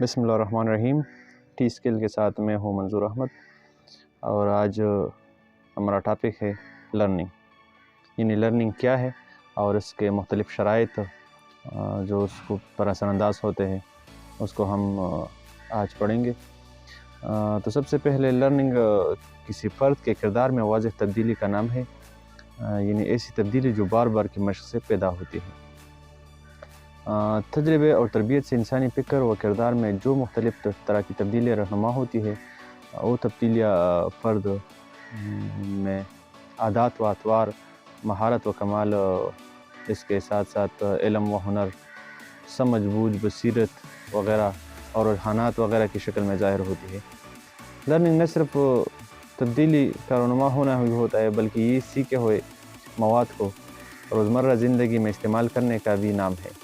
بسم اللہ الرحمن الرحیم۔ ٹی اسکل کے ساتھ میں ہوں منظور احمد، اور آج ہمارا ٹاپک ہے لرننگ، یعنی لرننگ کیا ہے اور اس کے مختلف شرائط جو اس کو پر اثر انداز ہوتے ہیں اس کو ہم آج پڑھیں گے۔ تو سب سے پہلے لرننگ کسی فرد کے کردار میں واضح تبدیلی کا نام ہے، یعنی ایسی تبدیلی جو بار بار کی مشق سے پیدا ہوتی ہے۔ تجربے اور تربیت سے انسانی فکر و کردار میں جو مختلف طرح کی تبدیلیاں رہنما ہوتی ہے، وہ تبدیلیاں فرد میں عادات و اطوار، مہارت و کمال، اس کے ساتھ ساتھ علم و ہنر، سمجھ بوجھ، بصیرت وغیرہ اور رجحانات وغیرہ کی شکل میں ظاہر ہوتی ہے۔ لرننگ نہ صرف تبدیلی کا رونما ہونا ہی ہوتا ہے، بلکہ یہ سیکھے ہوئے مواد کو روزمرہ زندگی میں استعمال کرنے کا بھی نام ہے۔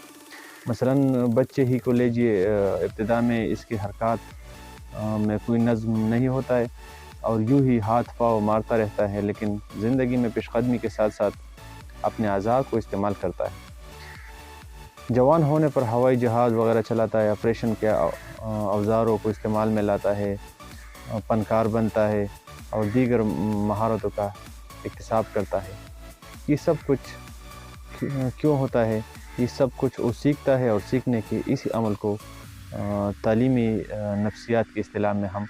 مثلاً بچے ہی کو لیجیے، ابتدا میں اس کی حرکات میں کوئی نظم نہیں ہوتا ہے اور یوں ہی ہاتھ پاؤں مارتا رہتا ہے، لیکن زندگی میں پیش قدمی کے ساتھ ساتھ اپنے اعضاء کو استعمال کرتا ہے۔ جوان ہونے پر ہوائی جہاز وغیرہ چلاتا ہے، آپریشن کے اوزاروں کو استعمال میں لاتا ہے، فنکار بنتا ہے اور دیگر مہارتوں کا اکتساب کرتا ہے۔ یہ سب کچھ کیوں ہوتا ہے؟ یہ سب کچھ وہ سیکھتا ہے، اور سیکھنے کے اسی عمل کو تعلیمی نفسیات کی اصطلاح میں ہم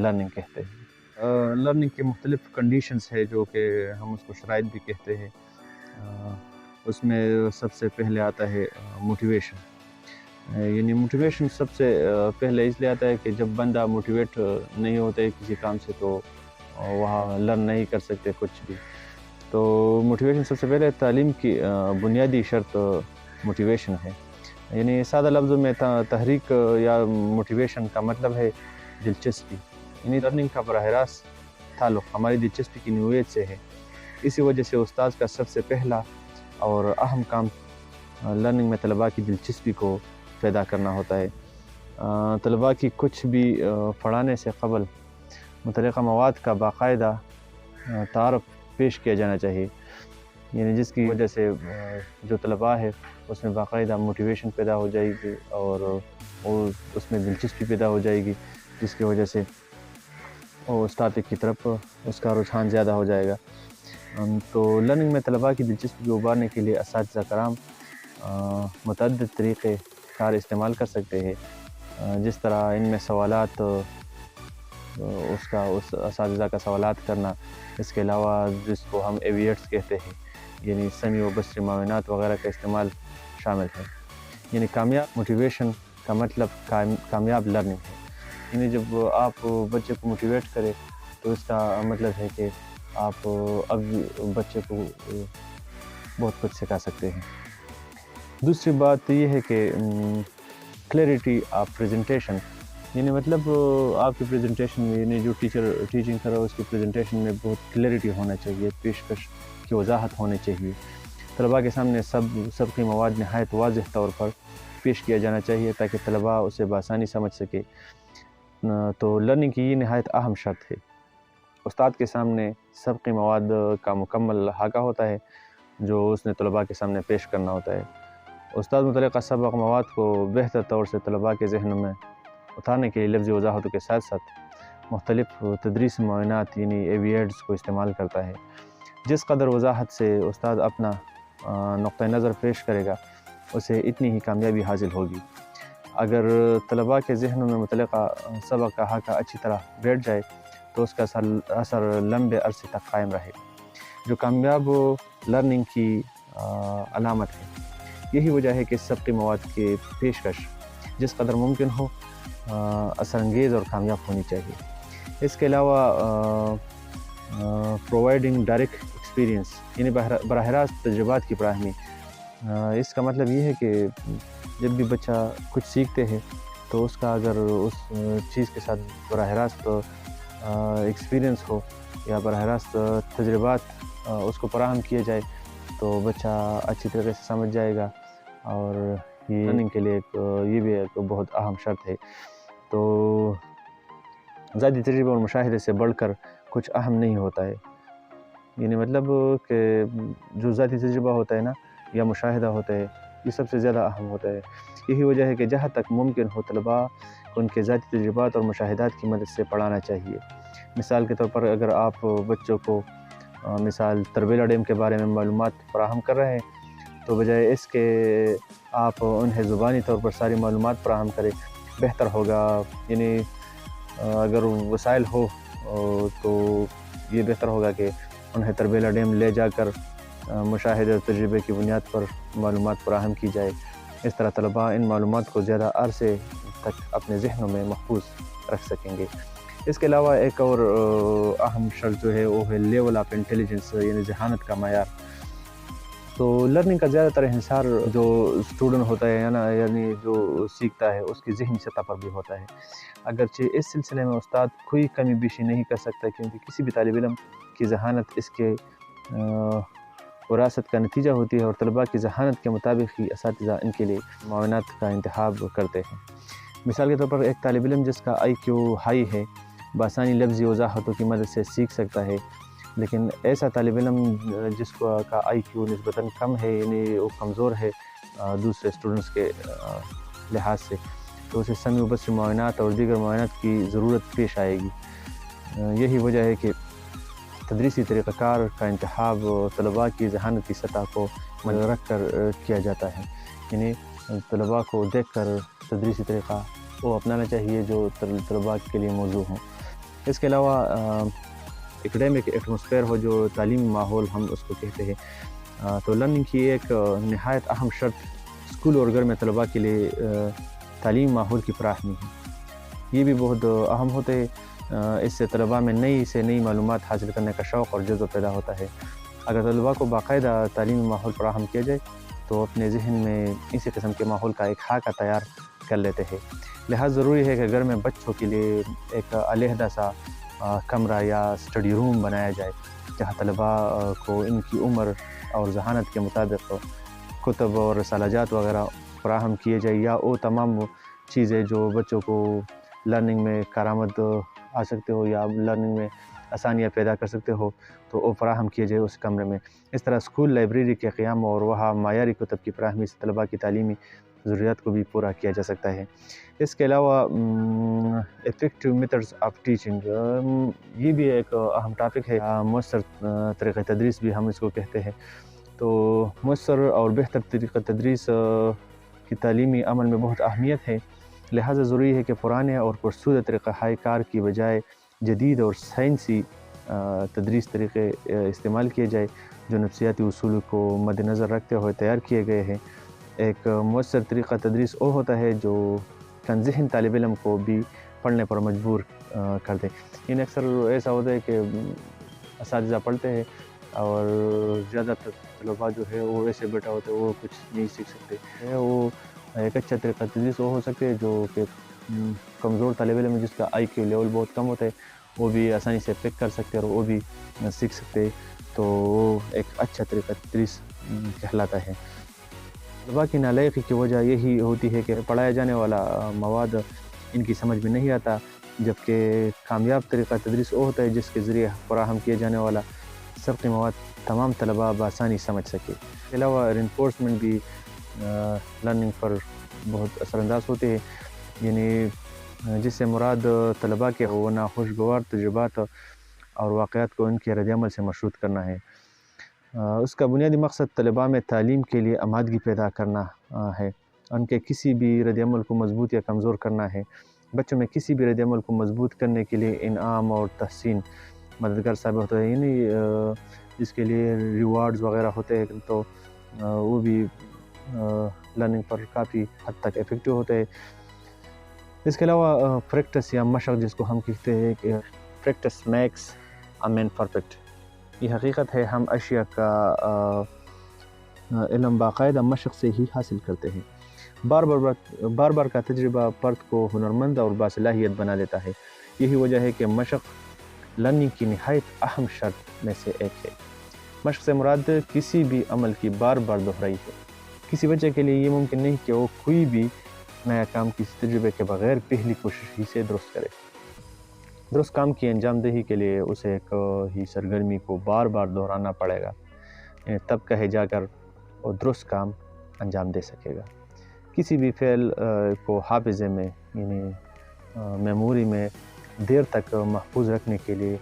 لرننگ کہتے ہیں۔ لرننگ کے مختلف کنڈیشنز ہے جو کہ ہم اس کو شرائط بھی کہتے ہیں۔ اس میں سب سے پہلے آتا ہے موٹیویشن، یعنی موٹیویشن سب سے پہلے اس لیے آتا ہے کہ جب بندہ موٹیویٹ نہیں ہوتا ہے کسی کام سے تو وہاں لرن نہیں کر سکتے کچھ بھی۔ تو موٹیویشن سب سے پہلے تعلیم کی بنیادی شرط موٹیویشن ہے، یعنی سادہ لفظوں میں تحریک یا موٹیویشن کا مطلب ہے دلچسپی، یعنی لرننگ کا براہ راست تعلق ہماری دلچسپی کی نوعیت سے ہے۔ اسی وجہ سے استاد کا سب سے پہلا اور اہم کام لرننگ میں طلباء کی دلچسپی کو پیدا کرنا ہوتا ہے۔ طلباء کی کچھ بھی پڑھانے سے قبل متعلقہ مواد کا باقاعدہ تعارف پیش کیا جانا چاہیے، یعنی جس کی وجہ سے جو طلباء ہے اس میں باقاعدہ موٹیویشن پیدا ہو جائے گی اور اس میں دلچسپی پیدا ہو جائے گی، جس کی وجہ سے وہ اس ٹاپک کی طرف اس کا رجحان زیادہ ہو جائے گا۔ تو لرننگ میں طلباء کی دلچسپی کو ابھارنے کے لیے اساتذہ کرام متعدد طریقے کار استعمال کر سکتے ہیں، جس طرح ان میں سوالات، اس اساتذہ کا سوالات کرنا، اس کے علاوہ جس کو ہم ایویٹس کہتے ہیں، یعنی سمیع و بصری معاونات وغیرہ کا استعمال شامل ہے۔ یعنی کامیاب موٹیویشن کا مطلب کامیاب لرننگ ہے، یعنی جب آپ بچے کو موٹیویٹ کریں تو اس کا مطلب ہے کہ آپ اب بچے کو بہت کچھ سکھا سکتے ہیں۔ دوسری بات یہ ہے کہ کلیئرٹی آف پریزنٹیشن، یعنی مطلب آپ کی پریزنٹیشن میں، یعنی جو ٹیچر ٹیچنگ کر رہا ہے اس کی پریزنٹیشن میں بہت کلیئرٹی ہونا چاہیے، پیشکش کی وضاحت ہونی چاہیے۔ طلباء کے سامنے سب کی مواد نہایت واضح طور پر پیش کیا جانا چاہیے تاکہ طلباء اسے بآسانی سمجھ سکے۔ تو لرننگ کی یہ نہایت اہم شرط ہے۔ استاد کے سامنے سبقی مواد کا مکمل احاطہ ہوتا ہے جو اس نے طلباء کے سامنے پیش کرنا ہوتا ہے۔ استاد متعلقہ سبق مواد کو بہتر طور سے طلباء کے ذہن میں اتارنے کے لیے لفظی وضاحتوں کے ساتھ ساتھ مختلف تدریسی معاونات، یعنی ایویٹس کو استعمال کرتا ہے۔ جس قدر وضاحت سے استاد اپنا نقطہ نظر پیش کرے گا اسے اتنی ہی کامیابی حاصل ہوگی۔ اگر طلباء کے ذہنوں میں متعلقہ سبق کا احاطہ اچھی طرح بیٹھ جائے تو اس کا اثر لمبے عرصے تک قائم رہے گا، جو کامیاب لرننگ کی علامت ہے۔ یہی وجہ ہے کہ سبقی مواد کی پیشکش جس قدر ممکن ہو اثر انگیز اور کامیاب ہونی چاہیے۔ اس کے علاوہ پرووائڈنگ ڈائریکٹ ایکسپیرینس، یعنی براہ راست تجربات کی فراہمی۔ اس کا مطلب یہ ہے کہ جب بھی بچہ کچھ سیکھتے ہیں تو اس کا اگر اس چیز کے ساتھ براہ راست ایکسپیرینس ہو یا براہ راست تجربات اس کو فراہم کیے جائے تو بچہ اچھی طریقے سے سمجھ جائے گا، اور یہ لرننگ کے لیے یہ بھی ایک بہت اہم شرط ہے۔ تو ذاتی تجربے اور مشاہدے سے بڑھ کر کچھ اہم نہیں ہوتا ہے، یعنی مطلب کہ جو ذاتی تجربہ ہوتا ہے نا، یا مشاہدہ ہوتا ہے، یہ سب سے زیادہ اہم ہوتا ہے۔ یہی وجہ ہے کہ جہاں تک ممکن ہو طلباء کو ان کے ذاتی تجربات اور مشاہدات کی مدد سے پڑھانا چاہیے۔ مثال کے طور پر اگر آپ بچوں کو مثال تربیلا ڈیم کے بارے میں معلومات فراہم کر رہے ہیں تو بجائے اس کے آپ انہیں زبانی طور پر ساری معلومات فراہم کریں بہتر ہوگا۔ یعنی اگر وسائل ہو تو یہ بہتر ہوگا کہ انہیں تربیلا ڈیم لے جا کر مشاہدے اور تجربے کی بنیاد پر معلومات فراہم کی جائے۔ اس طرح طلباء ان معلومات کو زیادہ عرصے تک اپنے ذہنوں میں محفوظ رکھ سکیں گے۔ اس کے علاوہ ایک اور اہم شرط جو ہے وہ ہے لیول آف انٹیلیجنس، یعنی ذہانت کا معیار۔ تو لرننگ کا زیادہ تر انحصار جو اسٹوڈنٹ ہوتا ہے یعنی جو سیکھتا ہے اس کی ذہنی سطح پر بھی ہوتا ہے۔ اگرچہ اس سلسلے میں استاد کوئی کمی بیشی نہیں کر سکتا، کیونکہ کسی بھی طالب علم کی ذہانت اس کے وراثت کا نتیجہ ہوتی ہے، اور طلباء کی ذہانت کے مطابق ہی اساتذہ ان کے لیے معاونات کا انتخاب کرتے ہیں۔ مثال کے طور پر ایک طالب علم جس کا IQ ہائی ہے بآسانی لفظی وضاحتوں کی مدد سے سیکھ سکتا ہے، لیکن ایسا طالب علم جس کا IQ نسبتاً کم ہے، یعنی وہ کمزور ہے دوسرے اسٹوڈنٹس کے لحاظ سے، تو اسے سمعی و بصری معاونات اور دیگر معاونات کی ضرورت پیش آئے گی۔ یہی وجہ ہے کہ تدریسی طریقہ کار کا انتخاب طلباء کی ذہانتی سطح کو مد رکھ کر کیا جاتا ہے، یعنی طلباء کو دیکھ کر تدریسی طریقہ وہ اپنانا چاہیے جو طلباء کے لیے موزوں ہوں۔ اس کے علاوہ ایکڈیمک ایٹماسفیئر ہو، جو تعلیمی ماحول ہم اس کو کہتے ہیں، تو لرننگ کی ایک نہایت اہم شرط اسکول اور گھر میں طلباء کے لیے تعلیمی ماحول کی فراہمی ہے۔ یہ بھی بہت اہم ہوتے ہیں، اس سے طلباء میں نئی سے نئی معلومات حاصل کرنے کا شوق اور جذبہ پیدا ہوتا ہے۔ اگر طلباء کو باقاعدہ تعلیمی ماحول فراہم کیا جائے تو اپنے ذہن میں اسی قسم کے ماحول کا ایک خاکہ تیار کر لیتے ہیں۔ لہٰذا ضروری ہے کہ گھر میں بچوں کے لیے ایک علیحدہ سا کمرہ یا اسٹڈی روم بنایا جائے، جہاں طلباء کو ان کی عمر اور ذہانت کے مطابق کتب اور رسالہ جات وغیرہ فراہم کیے جائے، یا وہ تمام چیزیں جو بچوں کو لرننگ میں کارآمد آ سکتے ہو یا لرننگ میں آسانیاں پیدا کر سکتے ہو تو وہ فراہم کیے جائے اس کمرے میں۔ اس طرح اسکول لائبریری کے قیام اور وہاں معیاری کتب کی فراہمی سے طلباء کی تعلیمی ضروریات کو بھی پورا کیا جا سکتا ہے۔ اس کے علاوہ افیکٹو میتھڈز آف ٹیچنگ، یہ بھی ایک اہم ٹاپک ہے۔ مؤثر طریقہ تدریس بھی ہم اس کو کہتے ہیں۔ تو مؤثر اور بہتر طریقہ تدریس کی تعلیمی عمل میں بہت اہمیت ہے، لہٰذا ضروری ہے کہ پرانے اور فرسودہ طریقہ کار کی بجائے جدید اور سائنسی تدریس طریقے استعمال کیے جائے، جو نفسیاتی اصول کو مد نظر رکھتے ہوئے تیار کیے گئے ہیں۔ ایک مؤثر طریقہ تدریس وہ ہوتا ہے جو کم ذہن طالب علم کو بھی پڑھنے پر مجبور کر دے۔ یعنی اکثر ایسا ہوتا ہے کہ اساتذہ پڑھتے ہیں اور زیادہ تر طلباء جو ہے وہ ایسے بیٹھا ہوتے ہیں، وہ کچھ نہیں سیکھ سکتے۔ وہ ایک اچھا طریقہ تدریس وہ ہو سکتے ہیں جو کہ کمزور طالب علم جس کا IQ لیول بہت کم ہوتا ہے وہ بھی آسانی سے پک کر سکتے اور وہ بھی سیکھ سکتے، تو وہ ایک اچھا طریقہ تدریس کہلاتا ہے۔ طلباء کی نالائقی کی وجہ یہی ہوتی ہے کہ پڑھایا جانے والا مواد ان کی سمجھ میں نہیں آتا، جبکہ کامیاب طریقہ تدریس وہ ہوتا ہے جس کے ذریعے فراہم کیے جانے والا سبقی مواد تمام طلباء بآسانی سمجھ سکے۔ اس کے علاوہ رینفورسمنٹ بھی لرننگ پر بہت اثر انداز ہوتے ہیں، یعنی جس سے مراد طلباء کے وہ ناخوشگوار تجربات اور واقعات کو ان کے رد عمل سے مشروط کرنا ہے۔ اس کا بنیادی مقصد طلباء میں تعلیم کے لیے آمادگی پیدا کرنا ہے، ان کے کسی بھی رد عمل کو مضبوط یا کمزور کرنا ہے۔ بچوں میں کسی بھی رد عمل کو مضبوط کرنے کے لیے انعام اور تحسین مددگار ثابت ہوتا ہے، یعنی اس کے لیے ریوارڈز وغیرہ ہوتے ہیں تو وہ بھی لرننگ پر کافی حد تک افیکٹو ہوتے ہیں۔ اس کے علاوہ پریکٹس یا مشق جس کو ہم کہتے ہیں کہ practice makes a man perfect, یہ حقیقت ہے۔ ہم اشیاء کا علم باقاعدہ مشق سے ہی حاصل کرتے ہیں۔ بار بار کا تجربہ فرد کو ہنرمند اور باصلاحیت بنا دیتا ہے۔ یہی وجہ ہے کہ مشق لرننگ کی نہایت اہم شرط میں سے ایک ہے۔ مشق سے مراد کسی بھی عمل کی بار بار دہرائی ہے۔ کسی بچے کے لیے یہ ممکن نہیں کہ وہ کوئی بھی نیا کام کسی تجربے کے بغیر پہلی کوشش ہی سے درست کرے۔ درست کام کی انجام دہی کے لیے اسے ایک ہی سرگرمی کو بار بار دہرانا پڑے گا، تب کہے جا کر وہ درست کام انجام دے سکے گا۔ کسی بھی فعل کو حافظے میں یعنی میموری میں دیر تک محفوظ رکھنے کے لیے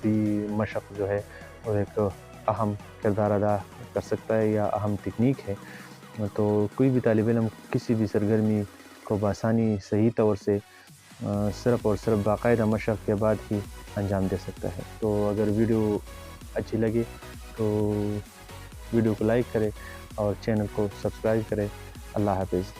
بھی مشق جو ہے وہ ایک اہم کردار ادا کر سکتا ہے یا اہم تکنیک ہے۔ تو کوئی بھی طالب علم کسی بھی سرگرمی کو بآسانی صحیح طور سے صرف اور صرف باقاعدہ مشق کے بعد ہی انجام دے سکتا ہے۔ تو اگر ویڈیو اچھی لگے تو ویڈیو کو لائک کرے اور چینل کو سبسکرائب کرے۔ اللہ حافظ۔